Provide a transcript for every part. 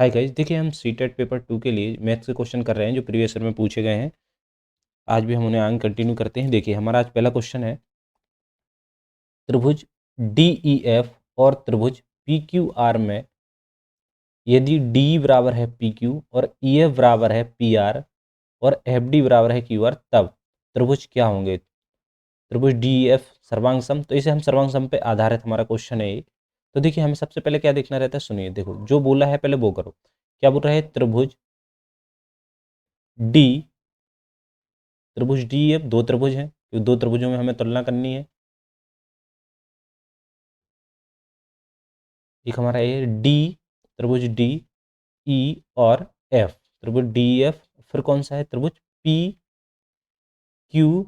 Hi guys, देखिए हम CTET paper 2 के लिए मैथ्स के क्वेश्चन कर रहे हैं जो प्रीवियस ईयर में पूछे गए हैं। आज भी हम उन्हें आगे कंटिन्यू करते हैं। देखिए हमारा आज पहला क्वेश्चन है, त्रिभुज डी ई एफ और त्रिभुज पी क्यू आर में यदि डी बराबर है पी क्यू और ई एफ बराबर है पी आर और एफ डी बराबर है क्यू आर, तब त्रिभुज क्या होंगे। त्रिभुज डी ई एफ सर्वांग सम, तो इसे हम सर्वांग सम पे आधारित हमारा क्वेश्चन है ये। तो देखिए हमें सबसे पहले क्या देखना रहता है, सुनिए, देखो जो बोला है पहले वो करो। क्या बोल रहा है, त्रिभुज डी, त्रिभुज डी एफ दो त्रिभुज हैं, तो दो त्रिभुजों में हमें तुलना करनी है। एक हमारा ये डी, त्रिभुज डी ई और एफ, त्रिभुज डी एफ। फिर कौन सा है, त्रिभुज पी क्यू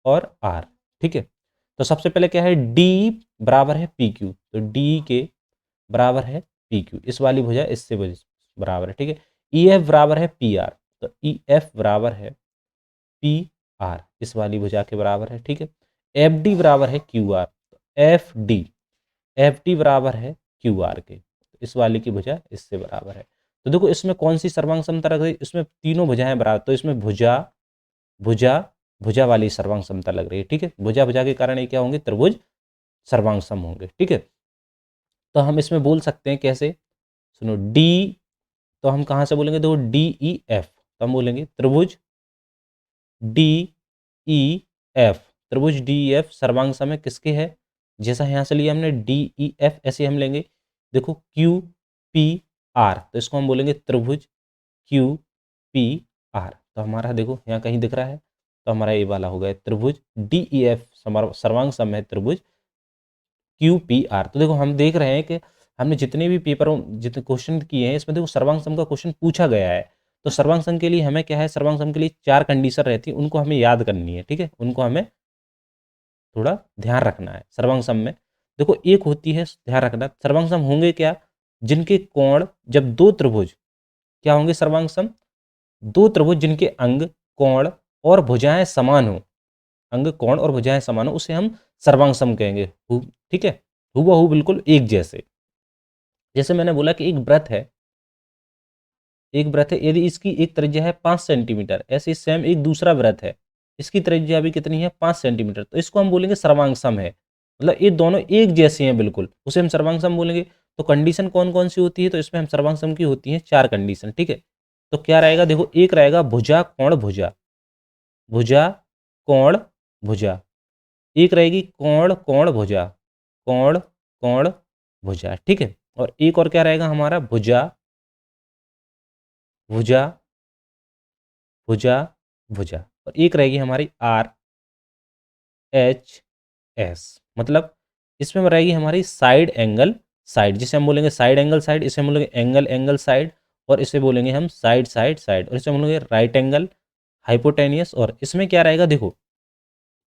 और आर। ठीक है, तो सबसे पहले क्या है, डी बराबर है पी क्यू, तो डी के बराबर है पी क्यू, इस वाली भुजा इससे बराबर है। ठीक है, ई एफ बराबर है पी आर, तो ई एफ बराबर है पी आर, इस वाली भुजा के बराबर है। ठीक है, एफ डी बराबर है Q R, F D, F D बराबर है क्यू आर के, तो इस वाली की भुजा इससे बराबर है। तो देखो इसमें कौन सी सर्वांग समता लग रही है, इसमें तीनों भुजाएं बराबर, तो इसमें भुजा भुजा भुजा वाली सर्वांग समता लग रही है। ठीक है, भुजा भुजा के कारण ये क्या होंगे, त्रिभुज सर्वांग सम होंगे। ठीक है, तो हम इसमें बोल सकते हैं कैसे, सुनो, डी, तो हम कहाँ से बोलेंगे, देखो डी ई एफ, तो हम बोलेंगे त्रिभुज डी ई एफ, त्रिभुज डी ई एफ सर्वांग समय किसके है, जैसा यहाँ से लिया हमने डी ई एफ, ऐसे हम लेंगे। देखो क्यू पी आर, तो इसको हम बोलेंगे त्रिभुज क्यू पी आर, तो हमारा देखो यहाँ कहीं दिख रहा है, तो हमारा ये वाला हो गया त्रिभुज डी ई एफ सर्वांग समय त्रिभुज क्यू पी आर। तो देखो हम देख रहे हैं कि हमने जितने भी पेपरों जितने क्वेश्चन किए हैं इसमें देखो सर्वांग सम का क्वेश्चन पूछा गया है। तो सर्वांग सम के लिए हमें क्या है, सर्वांग सम के लिए 4 कंडीशन रहती है, उनको हमें याद करनी है। ठीक है, उनको हमें थोड़ा ध्यान रखना है। सर्वांग सम में देखो एक होती है, ध्यान रखना, सर्वांग सम होंगे क्या, जिनके कोण, जब दो त्रिभुज क्या होंगे सर्वांग सम, दो त्रिभुज जिनके अंग, कोण और भुजाएं समान हो, अंग कोण और भुजाएं समान हो, उसे हम सर्वांग सम कहेंगे। ठीक है, हूबहू बिल्कुल एक जैसे। जैसे मैंने बोला कि एक व्रत है, एक व्रत है, यदि इसकी एक त्रिज्या है 5 सेंटीमीटर, ऐसे सेम एक दूसरा व्रत है, इसकी त्रिज्या भी कितनी है, 5 सेंटीमीटर, तो इसको हम बोलेंगे सर्वांग सम है। मतलब ये दोनों एक जैसे हैं बिल्कुल, उसे हम सर्वांग सम बोलेंगे। तो कंडीशन कौन कौन सी होती है, तो इसमें हम सर्वांग सम की होती है 4 कंडीशन। ठीक है, तो क्या रहेगा, देखो एक रहेगा भुजा कोण भुजा, भुजा कोण भुजा, एक रहेगी कोण कोण भुजा, कोण कोण भुजा। ठीक है, और एक और क्या रहेगा हमारा, भुजा भुजा भुजा भुजा, और एक रहेगी हमारी आर एच एस। मतलब इसमें रहेगी हमारी साइड एंगल साइड, जिसे हम बोलेंगे साइड एंगल साइड, इसे हम बोलेंगे एंगल एंगल साइड, और इसे बोलेंगे हम साइड साइड साइड, और इसे हम बोलेंगे राइट एंगल हाइपोटेनियस। और इसमें क्या रहेगा, देखो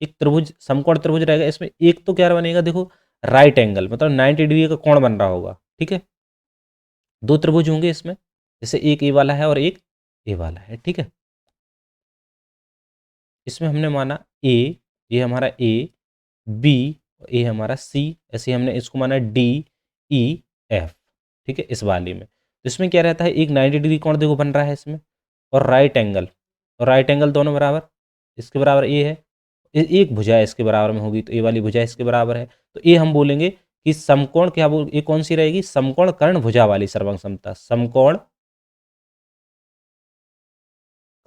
एक त्रिभुज समकोण त्रिभुज रहेगा, इसमें एक तो क्या बनेगा, देखो राइट एंगल, मतलब 90 डिग्री का कोण बन रहा होगा। ठीक है, दो त्रिभुज होंगे इसमें, जैसे एक ए वाला है और एक ए वाला है। ठीक है, इसमें हमने माना ए, ये हमारा ए, बी, ये हमारा सी, ऐसे हमने इसको माना डी ई एफ। ठीक है, इस वाले में तो इसमें क्या रहता है, एक 90 डिग्री कोण देखो बन रहा है इसमें, और राइट एंगल, और राइट एंगल दोनों बराबर, इसके बराबर ए है, एक भुजा इसके बराबर में होगी, तो ए वाली भुजा इसके बराबर है, तो ये हम बोलेंगे कि समकोण, क्या बोल, ये कौन सी रहेगी, समकोण कर्ण भुजा वाली सर्वांग समता। समकोण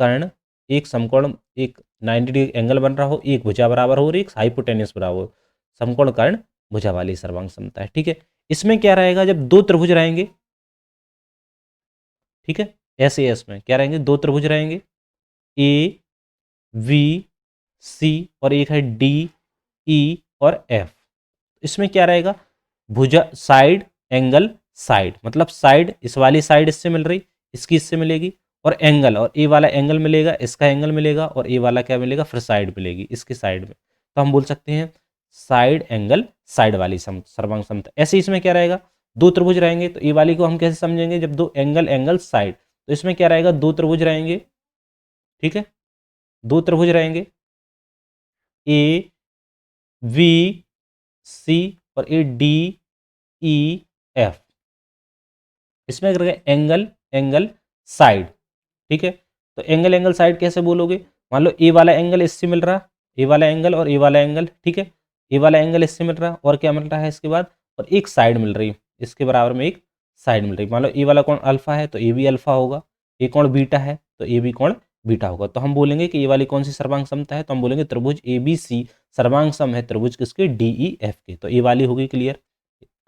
कर्ण, एक समकोण, एक 90 डिग्री एंगल बन रहा हो, एक भुजा बराबर हो और एक हाइपोटेन्यूस बराबर हो, समकोण कर्ण भुजा वाली सर्वांग समता है। ठीक है, इसमें क्या रहेगा, जब दो त्रिभुज रहेंगे, ठीक है, ऐसे एस में क्या रहेंगे, दो त्रिभुज रहेंगे, ए वी सी, और एक है डी ई और एफ। इसमें क्या रहेगा, भुजा साइड एंगल साइड, मतलब साइड, इस वाली साइड इससे मिल रही, इसकी इससे मिलेगी, और एंगल, और ए वाला एंगल मिलेगा, इसका एंगल मिलेगा, और ए वाला क्या मिलेगा, फिर साइड मिलेगी इसकी साइड में, तो हम बोल सकते हैं साइड एंगल साइड वाली सर्वांग समता। ऐसे इसमें क्या रहेगा, दो त्रिभुज रहेंगे, तो ए वाली को हम कैसे समझेंगे, जब दो एंगल एंगल साइड, तो इसमें क्या रहेगा, दो त्रिभुज रहेंगे। ठीक है, दो त्रिभुज रहेंगे, ए वी सी और ए डी ई एफ, इसमें क्या रहेगा, एंगल एंगल साइड, ठीक है। तो एंगल एंगल साइड कैसे बोलोगे, मान लो ए वाला एंगल इससे मिल रहा, ए वाला एंगल और ए वाला एंगल, ठीक है। ए वाला एंगल इससे मिल रहा और क्या मिल रहा है इसके बाद, और एक साइड मिल रही, इसके बराबर में एक साइड मिल रही। मान लो ए वाला कोण अल्फा है तो ए भी अल्फा होगा, ए कोण बीटा है तो ए भी कोण बीटा होगा। तो हम बोलेंगे कि ये वाली कौन सी सर्वांग समता है, तो हम बोलेंगे त्रिभुज ए बी सी सर्वांग सम है त्रिभुज किसके, डी ई एफ के। तो ए वाली होगी क्लियर।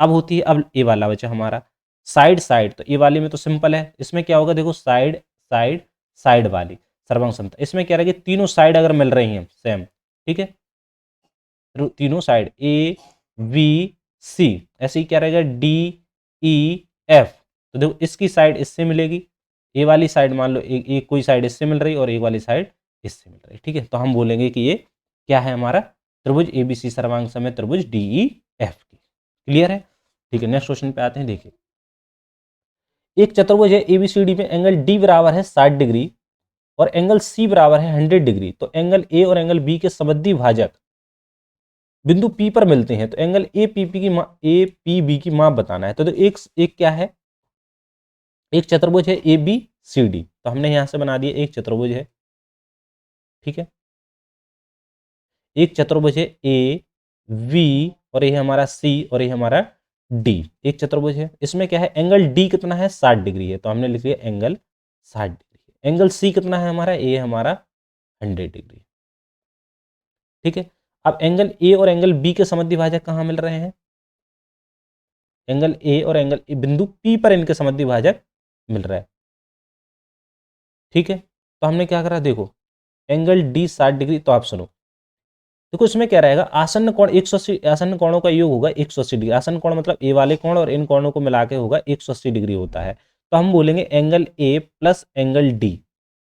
अब होती है, अब ए वाला बचा हमारा साइड साइड। तो ए वाली में तो सिंपल है, इसमें क्या होगा देखो, साइड साइड साइड वाली सर्वांग समता। इसमें क्या रहेगा, तीनों साइड अगर मिल रही हैं सेम, ठीक है, तीनों साइड ए बी सी, ऐसे ही क्या रहेगा डी ई एफ। तो देखो इसकी साइड इससे मिलेगी, ए वाली साइड मान लो एक कोई साइड इससे मिल रही और ए वाली साइड इससे मिल रही, ठीक है। तो हम बोलेंगे कि ये क्या है हमारा त्रिभुज एबीसी सर्वांग सम है त्रिभुज डीई एफ की। क्लियर है, ठीक है। नेक्स्ट क्वेश्चन पे आते हैं, देखिए एक चतुर्भुज है एबीसीडी में एंगल डी बराबर है 60 डिग्री और एंगल सी बराबर है 100 डिग्री। तो एंगल ए और एंगल बी के समद्वि भाजक बिंदु पी पर मिलते हैं, तो एंगल ए पी पी की ए पी बी की माप बताना है। तो एक एक क्या है, एक चतुर्भुज है ए बी सी डी, तो हमने यहां से बना दिया एक चतुर्भुज है, ठीक है। एक चतुर्भुज है ए वी और ये हमारा सी और ये हमारा डी, एक चतुर्भुज है। इसमें क्या है, एंगल डी कितना है 60 डिग्री है, तो हमने लिख लिया एंगल 60 डिग्री। एंगल सी कितना है हमारा, ए हमारा 100 डिग्री, ठीक है। अब एंगल ए और एंगल बी के समद्विभाजक कहाँ मिल रहे हैं, एंगल ए और एंगल बिंदु पी पर इनके समद्विभाजक मिल रहा है, ठीक है। तो हमने क्या करा, देखो एंगल डी 60 डिग्री, तो आप सुनो, देखो इसमें क्या रहेगा, आसन्न कोण 180, आसन्न कोणों का योग होगा 180 डिग्री। आसन्न कोण मतलब ए वाले कोण और इन कोणों को मिला के होगा 180 डिग्री होता है। तो हम बोलेंगे angle A plus angle D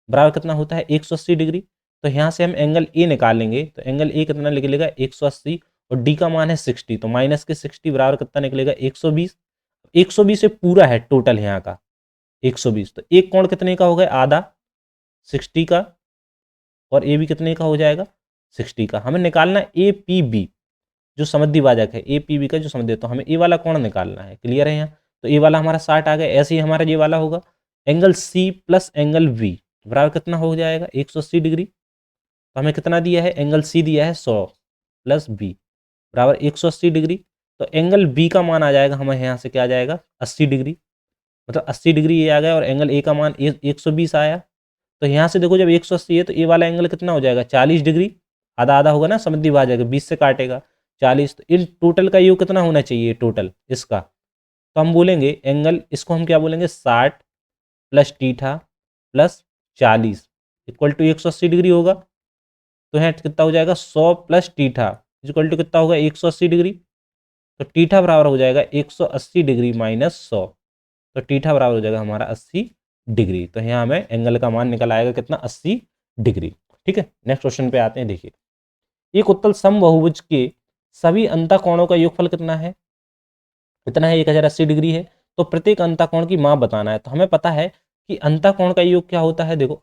बराबर कितना होता है 180 डिग्री। तो यहाँ से हम एंगल ए निकालेंगे, तो एंगल ए कितना निकलेगा 180 और डी का मान है 60, तो माइनस के 60 बराबर कितना निकलेगा 120। 120 से पूरा है टोटल यहाँ का 120, तो एक कोण कितने का होगा आधा 60 का, और ए भी कितने का हो जाएगा 60 का। हमें निकालना ए पी बी जो समद्विभाजक है, ए पी बी का जो समद्वि, तो हमें ए वाला कोण निकालना है। क्लियर है यहाँ, तो ए वाला हमारा 60 आ गया। ऐसे ही हमारा ये वाला होगा angle C plus angle B बराबर कितना हो जाएगा 180 डिग्री। तो हमें कितना दिया है, एंगल सी दिया है 100 प्लस बी बराबर 180 डिग्री। तो एंगल बी का मान आ जाएगा हमें यहाँ से क्या आ जाएगा 80 डिग्री, मतलब 80 डिग्री ये आ गया, और एंगल ए का मान 120 आया। तो यहाँ से देखो जब 180 है तो ए वाला एंगल कितना हो जाएगा 40 डिग्री, आधा आधा होगा ना समद्विभाजक 20 से काटेगा 40, तो इन टोटल का योग कितना होना चाहिए टोटल इसका, तो हम बोलेंगे एंगल इसको हम क्या बोलेंगे 60 plus theta plus 40 equal to 180 degree होगा। तो यहाँ कितना हो जाएगा 100 प्लस टीठा इक्वल टू कितना होगा 180 डिग्री। तो टीठा बराबर हो जाएगा 180 डिग्री माइनस 100, तो टीठा बराबर हो जाएगा हमारा 80 डिग्री। तो यहाँ हमें एंगल का मान निकल आएगा कितना 80 डिग्री, ठीक है। नेक्स्ट क्वेश्चन पे आते हैं, देखिए एक उत्तल समबाहुभुज के सभी अंतःकोणों का योगफल कितना है, कितना है 1080 डिग्री है। तो प्रत्येक अंतःकोण की माप बताना है। तो हमें पता है कि अंतःकोण का योग क्या होता है, देखो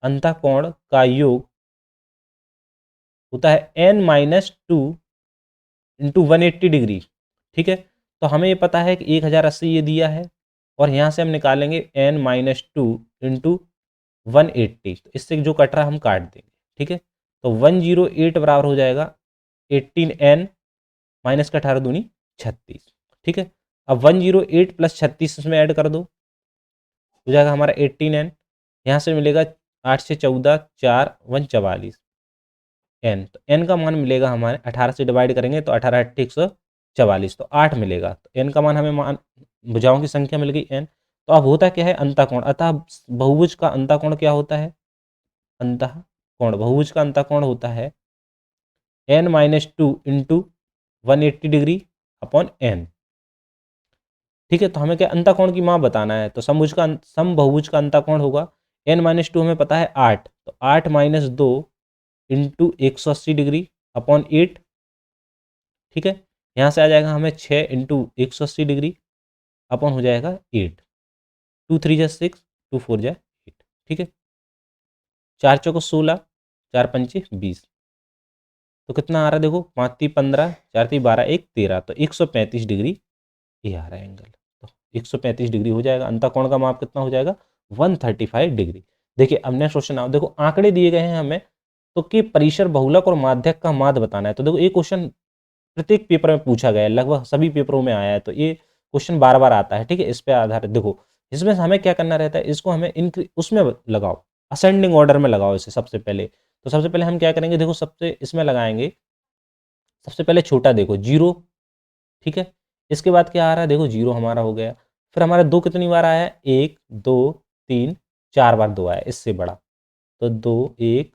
अंतःकोण का योग होता है n minus two into 180 degree, ठीक है। तो हमें ये पता है कि 1080 ये दिया है, और यहाँ से हम निकालेंगे n माइनस टू इंटू 180, तो इससे जो कट रहा हम काट देंगे, ठीक है। तो 108 बराबर हो जाएगा 18n माइनस का 18 दूनी 36, ठीक है। अब 108 प्लस 36 इसमें ऐड कर दो, हो जाएगा हमारा 18n, यहाँ से मिलेगा 8 से 14 4 1 44 n, तो n का मान मिलेगा हमारे 18 से डिवाइड करेंगे तो 18 8 144, तो 8 मिलेगा। तो n का मान हमें मान भुजाओं की संख्या मिल गई n। तो अब होता क्या है अंतःकोण, अतः बहुभुज का अंतःकोण क्या होता है, अंतःकोण बहुभुज का अंतःकोण होता है n minus two into 180 degree upon n, ठीक है। तो हमें क्या अंतःकोण की माप बताना है, तो समबहुभुज का अंतःकोण होगा n माइनस टू हमें पता है 8, तो 8 माइनस 2 इंटू 180 डिग्री अपॉन 8, ठीक है। यहाँ से आ जाएगा हमें 6 इंटू 180 डिग्री अपॉन हो जाएगा 8, 2 3 जा 6 2 4 जा 8, ठीक है। 4 चौको 16 4 पंचे 20, तो कितना आ रहा है देखो 5 3 15 4 3 12 1 13, तो 135 डिग्री ये आ रहा है एंगल। तो 135 डिग्री हो जाएगा। अंतःकोण का माप कितना हो जाएगा? 135 डिग्री। देखिए अब नेक्स्ट क्वेश्चन आओ, देखो आंकड़े दिए गए हैं हमें, तो कि परिसर, बहुलक और माध्यक का माध्य बताना है। तो देखो ये क्वेश्चन प्रत्येक पेपर में पूछा गया है, लगभग सभी पेपरों में आया है, तो ये क्वेश्चन बार बार आता है, ठीक है। इस पे आधारित देखो, इसमें हमें क्या करना रहता है, इसको हमें उसमें लगाओ, असेंडिंग ऑर्डर में लगाओ इसे सबसे पहले। तो सबसे पहले हम क्या करेंगे, देखो सबसे इसमें लगाएंगे, सबसे पहले छोटा देखो 0, ठीक है। इसके बाद क्या आ रहा है, देखो 0 हमारा हो गया। फिर हमारा 2 कितनी बार आया है, 1 2 3 4 बार 2 आया, इससे बड़ा। तो 2 1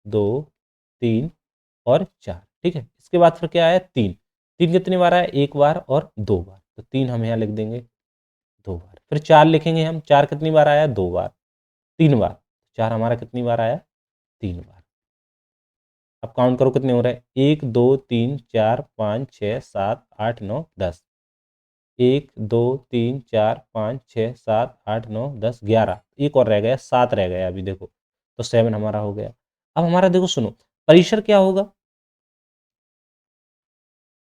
2 3 और 4, ठीक है। इसके बाद फिर क्या आया, 3, 3 कितनी बार आया, 1 बार और 2 बार। तो 3 हम यहाँ लिख देंगे 2 बार। फिर 4 लिखेंगे हम, 4 कितनी बार आया, 2 बार, 3 बार। 4 हमारा कितनी बार आया, 3 बार। अब काउंट करो कितने हो रहे हैं, 1 2 3 4 5 6 7 8 9 10। 1 2 3 4 5 6 7 8 9 10 11, एक और रह गया, 7 रह गया अभी देखो। तो 7 हमारा हो गया। अब हमारा देखो सुनो, परिसर क्या होगा,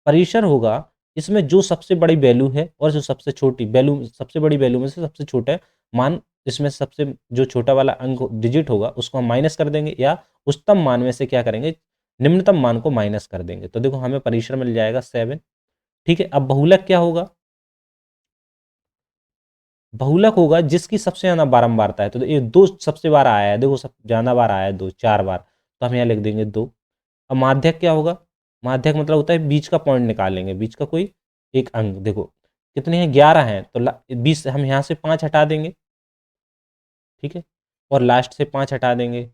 परिसर होगा इसमें जो सबसे बड़ी वैल्यू है और जो सबसे छोटी वैल्यू, सबसे बड़ी वैल्यू में से सबसे छोटा मान, इसमें सबसे जो छोटा वाला अंक डिजिट होगा उसको हम माइनस कर देंगे, या उच्चतम मान में से क्या करेंगे, निम्नतम मान को माइनस कर देंगे। तो देखो हमें परिसर मिल जाएगा 7, ठीक है। अब बहुलक क्या होगा, बहुलक होगा जिसकी सबसे ज्यादा बारंबारता है। तो ये 2 सबसे बार आया है, देखो सब ज्यादा बार आया है, 2 4 बार, तो हम यहाँ लिख देंगे 2। अब माध्यक क्या होगा, माध्यक मतलब होता है बीच का पॉइंट निकालेंगे, बीच का कोई एक अंक। देखो कितने हैं, 11 हैं, तो 20 हम यहाँ से 5 हटा देंगे, ठीक है, और लास्ट से 5 हटा देंगे,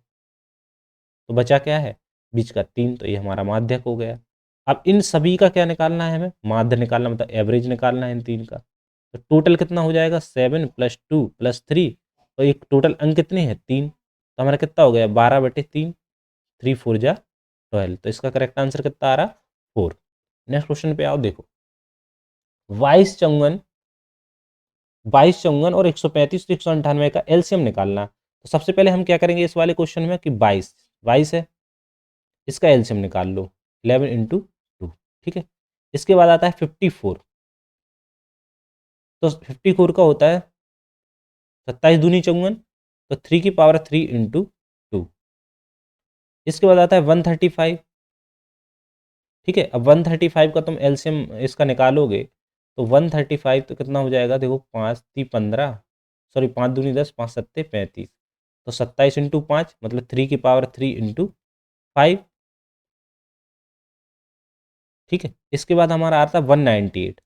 तो बचा क्या है, बीच का 3। तो ये हमारा माध्यक हो गया। अब इन सभी का क्या निकालना है, हमें माध्य निकालना, मतलब एवरेज निकालना है इन 3 का। तो टोटल कितना हो जाएगा, 7 + 2 + 3, और एक टोटल अंक कितने हैं, 3। तो हमारा कितना हो गया, 12/3, 3 4 जा 12। तो इसका करेक्ट आंसर कितना आ रहा, 4। नेक्स्ट क्वेश्चन पे आओ, देखो 22 चौंगन और 135 तो 198 का एलसीएम निकालना। तो सबसे पहले हम क्या करेंगे इस वाले क्वेश्चन में कि 22 22 है, इसका एलसीएम निकाल लो, 11 × 2, ठीक है। इसके बाद आता है 54, तो 54 का होता है 27 दूनी 54, तो 3 की पावर 3 × 2। इसके बाद आता है 135, ठीक है। अब 135 का तुम एलसीएम इसका निकालोगे, तो 135 तो कितना हो जाएगा, देखो 5 × 15, सॉरी 5 दूनी 10, 5 सत्ते 35, तो 27 × 5 मतलब 3 की पावर 3 × 5, ठीक है। इसके बाद हमारा आता है 198,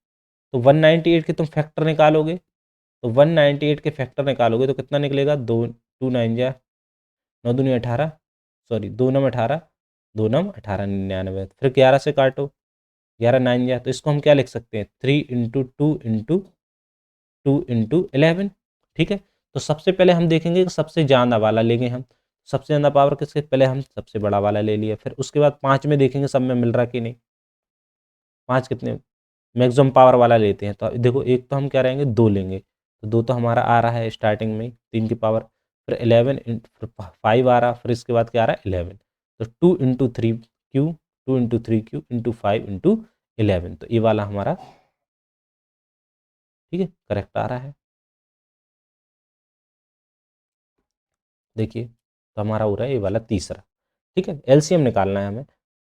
तो 198 के तुम फैक्टर निकालोगे, तो 198 के फैक्टर निकालोगे तो कितना निकलेगा, 2 2 9 जा 9 दूनी 18, सॉरी 2 9 18, 2 9 18 99, फिर 11 से काटो, 11 9 जा, तो इसको हम क्या लिख सकते हैं, 3 × 2 × 2 × 11, ठीक है। तो सबसे पहले हम देखेंगे कि सबसे ज़्यादा वाला लेंगे हम, सबसे ज़्यादा पावर किसके, पहले हम सबसे बड़ा वाला ले लिया, फिर उसके बाद 5 में देखेंगे सब में मिल रहा कि नहीं, 5 कितने मैक्सिमम पावर वाला लेते हैं। तो देखो एक तो हम क्या रहेंगे, 2 लेंगे, तो 2 तो हमारा आ रहा है स्टार्टिंग में 3 की पावर, फिर 11 फिर 5 आ रहा, फिर इसके बाद क्या आ रहा है 11, तो 2 × 3 क्यू, 2 × 3 क्यू × 5 × 11, तो ये वाला हमारा, ठीक है, करेक्ट आ रहा है। देखिए तो हमारा हो रहा है ये वाला तीसरा, ठीक है। एलसीएम निकालना है हमें।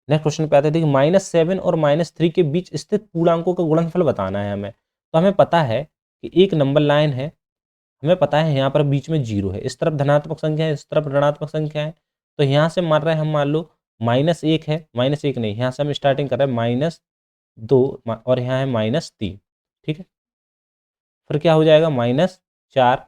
नेक्स्ट क्वेश्चन पे आते हैं, देखिए -7 और -3 के बीच स्थित पूर्णांकों का गुणनफल बताना है हमें। तो हमें पता है कि एक नंबर लाइन है, हमें पता है यहाँ पर बीच में 0 है, इस तरफ धनात्मक संख्या है, इस तरफ ऋणात्मक संख्या है। तो यहाँ से मान रहे हैं हम, मान लो -1 है, -1 नहीं, यहाँ से हम स्टार्टिंग कर रहे हैं -2 और यहाँ है -3, ठीक है। फिर क्या हो जाएगा, -4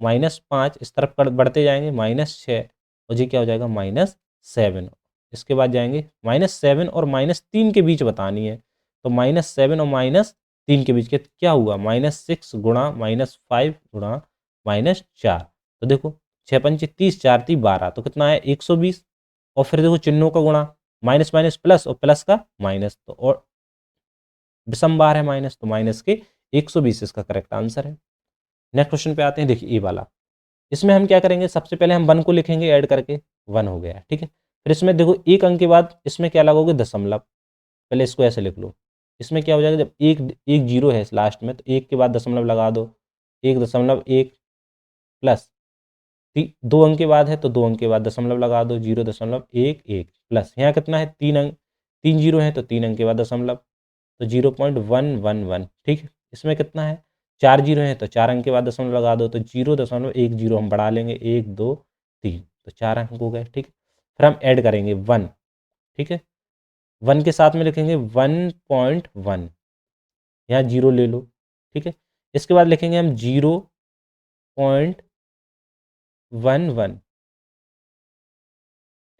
-5, इस तरफ बढ़ते जाएंगे, -6, और जी क्या हो जाएगा, -7। इसके बाद जाएंगे -7 और -3 के बीच बतानी है। तो -7 और -3 के बीच के क्या हुआ, -6 गुणा -5 गुणा -4। तो देखो 6 पंचे 30, 4 × 3 = 12, तो कितना है 120। और फिर देखो चिन्हों का गुणा, माइनस माइनस प्लस और प्लस का माइनस, तो और विषम बार है माइनस, तो माइनस के 120 इसका करेक्ट आंसर है। नेक्स्ट क्वेश्चन पे आते हैं, देखिए ये वाला, इसमें हम क्या करेंगे, सबसे पहले हम 1 को लिखेंगे ऐड करके, 1 हो गया, ठीक है। फिर इसमें देखो एक अंक के बाद इसमें क्या लगोगे, दशमलव, पहले इसको ऐसे लिख लो, इसमें क्या हो जाएगा, जब एक एक जीरो है लास्ट में तो एक के बाद दशमलव लगा दो, 1.1 प्लस 2 अंक के बाद है तो 2 अंक के बाद दशमलव लगा दो, 0.11 प्लस यहाँ कितना है 3 अंक, 3 जीरो है तो 3 अंक के बाद दशमलव, तो 0.111। ठीक है, इसमें कितना है 4 जीरो है तो 4 अंक के बाद दशमलव लगा दो, तो 0.10 हम बढ़ा लेंगे, 1 2 3, तो 4 अंक हो गए। ठीक है, फिर हम ऐड करेंगे 1। ठीक है, 1 के साथ में लिखेंगे 1.1, यहाँ जीरो ले लो। ठीक है, इसके बाद लिखेंगे हम 0.11।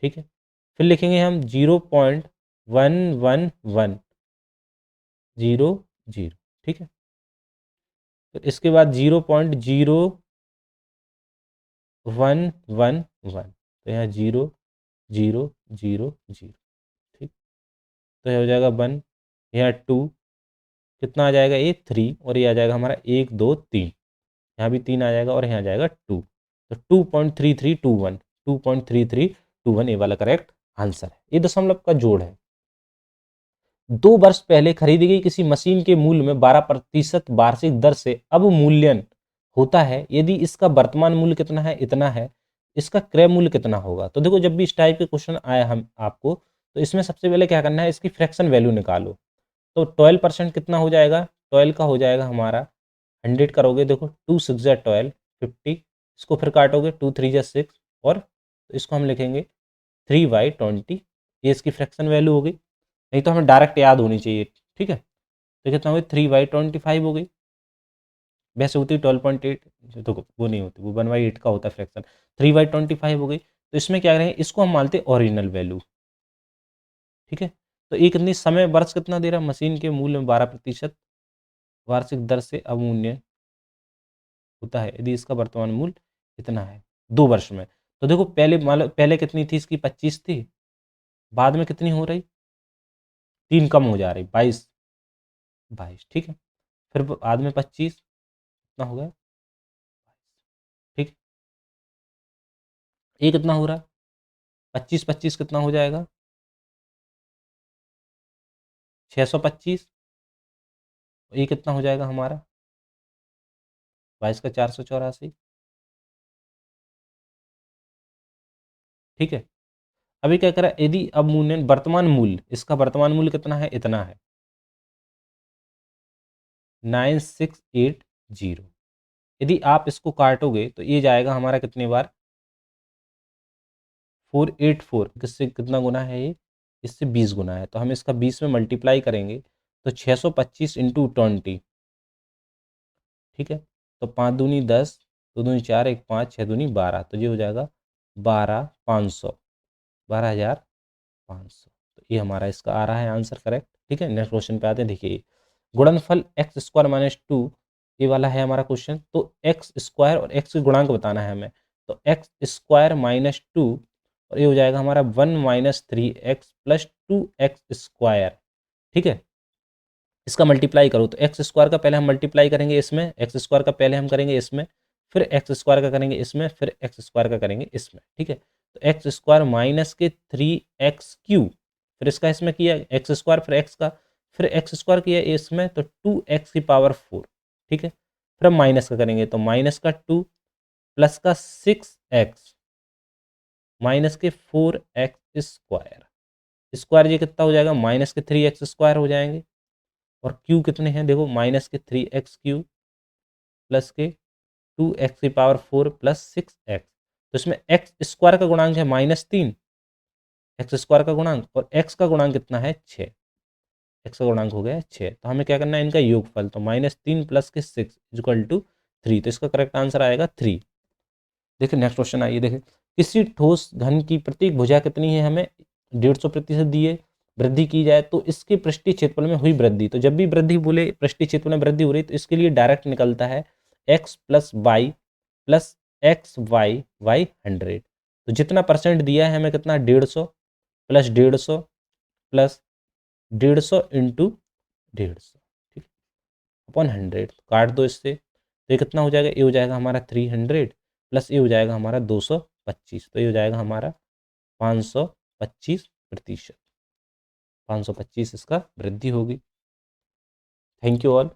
ठीक है, फिर लिखेंगे हम 0.11100। ठीक है, फिर इसके बाद 0.0111, तो यहाँ 0 0 0 0। ठीक, तो ये हो जाएगा 1, यहाँ 2, कितना आ जाएगा ये 3, और ये आ जाएगा हमारा 1 2 3, यहाँ भी 3 आ जाएगा और यहाँ आ जाएगा 2, तो 2.3321, 2.3321 ये वाला करेक्ट आंसर है। ये दशमलव का जोड़ है। 2 वर्ष पहले खरीदी गई किसी मशीन के मूल्य में 12% वार्षिक दर से अवमूल्यन होता है, यदि इसका वर्तमान मूल्य कितना है, इतना है, इसका क्रय मूल्य कितना होगा। तो देखो, जब भी इस टाइप के क्वेश्चन आया हम आपको, तो इसमें सबसे पहले क्या करना है, इसकी फ्रैक्शन वैल्यू निकालो। तो 12% कितना हो जाएगा, 12 का हो जाएगा हमारा 100 करोगे, देखो 2 6 जा 12, 50, इसको फिर काटोगे 2 3 जा 6, और तो इसको हम लिखेंगे 3/20, ये इसकी फ्रैक्शन वैल्यू हो गई। नहीं तो हमें डायरेक्ट याद होनी चाहिए। ठीक है, तो कितना हो गई 3/25 हो गई, वैसे होती है 12.8, तो वो नहीं होती, वो 1/8 का होता है फ्रैक्शन, 3/25 हो गई। तो इसमें क्या करेंगे, इसको हम मानते हैं ओरिजिनल वैल्यू। ठीक है, तो ये कितनी समय वर्ष कितना दे रहा है, मशीन के मूल्य में 12% वार्षिक दर से अवमूल्यन होता है, यदि इसका वर्तमान मूल्य इतना है 2 वर्ष में। तो देखो, पहले मान लो, पहले कितनी थी इसकी 25 थी, बाद में कितनी हो रही, 3 कम हो जा रही, 22 22। ठीक है, फिर बाद में 25 कितना हो गया, ठीक, ये कितना हो रहा है 25 25 कितना हो जाएगा 625, ये कितना हो जाएगा हमारा 22 का 484। ठीक है, अभी क्या करा, यदि अवमूल्यन वर्तमान मूल्य, इसका वर्तमान मूल्य कितना है, इतना है 9680। यदि आप इसको काटोगे तो ये जाएगा हमारा कितने बार 484, किससे कितना गुना है ये, इससे 20 गुना है, तो हम इसका 20 में मल्टीप्लाई करेंगे तो 625 × 20। ठीक है, तो 5 दूनी 10, 2 दूनी 4, 1 5, 6 दूनी 12, तो ये हो जाएगा 12,500, 12,500। तो ये हमारा इसका आ रहा है आंसर करेक्ट। ठीक है, नेक्स्ट क्वेश्चन पे आते हैं। देखिए, गुणनफल x² - 2, ये वाला है हमारा क्वेश्चन। तो x² और x के गुणांक बताना है हमें, तो x² - 2, और ये हो जाएगा हमारा 1 - 3x + 2x²। ठीक है, इसका मल्टीप्लाई करो, तो x² का पहले हम मल्टीप्लाई करेंगे इसमें, x² का पहले हम करेंगे इसमें, फिर x² का करेंगे इसमें, फिर x² का करेंगे इसमें। ठीक है, तो x² माइनस के 3x3, फिर इसका इसमें किया x² फिर x का, फिर x² किया इसमें, तो 2x⁴। ठीक है, फिर हम माइनस का करेंगे, तो माइनस का 2 प्लस का 6x माइनस के 4x²। स्क्वायर ये कितना हो जाएगा, माइनस के 3x² हो जाएंगे, और क्यू कितने हैं, देखो माइनस के 3x³ प्लस के 2x⁴ प्लस 6x। तो इसमें x² का गुणांक है -3, x² का गुणांक, और x का गुणांक कितना है 6, x का गुणांक हो गया 6। तो हमें क्या करना है, इनका योगफल, तो -3 प्लस के 6 = 3, तो इसका करेक्ट आंसर आएगा 3। देखिए नेक्स्ट क्वेश्चन आइए। देखिए, किसी ठोस घन की प्रत्येक भुजा कितनी है, हमें 150% दिए, वृद्धि की जाए तो इसके पृष्ठीय क्षेत्रफल में हुई वृद्धि। तो जब भी वृद्धि बोले पृष्ठीय क्षेत्रफल में वृद्धि हो रही, तो इसके लिए डायरेक्ट निकलता है x + y + xy/100। तो जितना परसेंट दिया है हमें, कितना 150 + 150 + 150 × 150, ठीक, अपॉन 100, काट दो इससे, तो ये कितना हो जाएगा, ये हो जाएगा हमारा 300 प्लस ये हो जाएगा हमारा 225, तो ये हो जाएगा हमारा 525%, 525 इसका वृद्धि होगी। Thank you all.